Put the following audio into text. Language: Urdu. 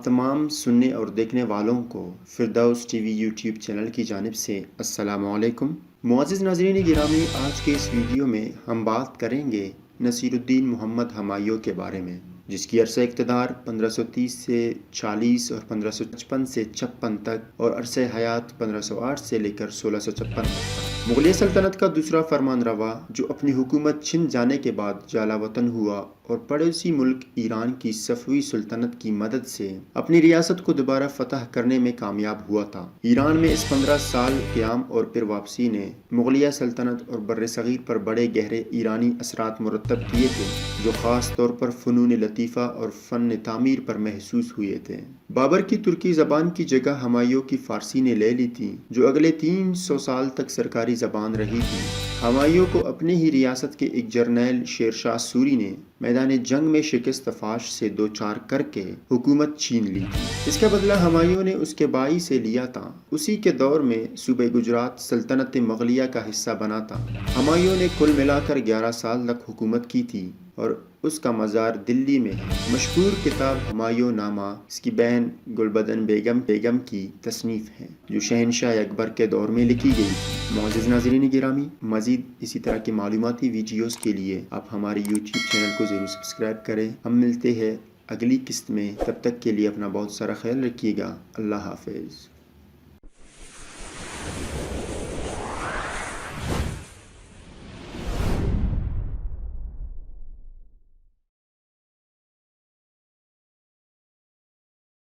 تمام سننے اور دیکھنے والوں کو Firdous T V YouTube channel کی جانب سے السلام علیکم۔ معزز ناظرین گرامی، آج کے اس ویڈیو میں ہم بات کریں گے نصیر الدین محمد ہمایوں کے بارے میں، جس کی عرصہ اقتدار 1530 سے 40 اور 1555 سے 56 تک اور عرصہ حیات 1508 سے لے کر 1656 تک۔ مغلیہ سلطنت کا دوسرا فرمان روا جو اپنی حکومت چھن جانے کے بعد جالا وطن ہوا اور پڑوسی ملک ایران کی صفوی سلطنت کی مدد سے اپنی ریاست کو دوبارہ فتح کرنے میں کامیاب ہوا تھا۔ ایران میں اس 15 سال قیام اور پھر واپسی نے مغلیہ سلطنت اور بر صغیر پر بڑے گہرے ایرانی اثرات مرتب کیے تھے، جو خاص طور پر فنون لطیفہ اور فن تعمیر پر محسوس ہوئے تھے۔ بابر کی ترکی زبان کی جگہ ہمایوں کی فارسی نے لے لی تھی، جو اگلے 300 سال تک سرکاری زبان رہی تھی۔ ہمایوں کو اپنے ہی ریاست کے ایک جرنیل شیر شاہ سوری نے میدان جنگ میں شکست فاش سے دوچار کر کے حکومت چھین لی تھی۔ اس کا بدلہ ہمایوں نے اس کے بائی سے لیا تھا۔ اسی کے دور میں صوبہ گجرات سلطنت مغلیہ کا حصہ بنا تھا۔ ہمایوں نے کل ملا کر 11 سال تک حکومت کی تھی اور اس کا مزار دلی میں ہے۔ مشہور کتاب ہمایوں نامہ اس کی بہن گلبدن بیگم کی تصنیف ہے، جو شہنشاہ اکبر کے دور میں لکھی گئی تھی۔ معزز ناظرین گرامی، مزید اسی طرح کی معلوماتی ویڈیوز کے لیے آپ ہمارے یوٹیوب چینل کو ضرور سبسکرائب کریں۔ ہم ملتے ہیں اگلی قسط میں، تب تک کے لیے اپنا بہت سارا خیال رکھیے گا۔ اللہ حافظ۔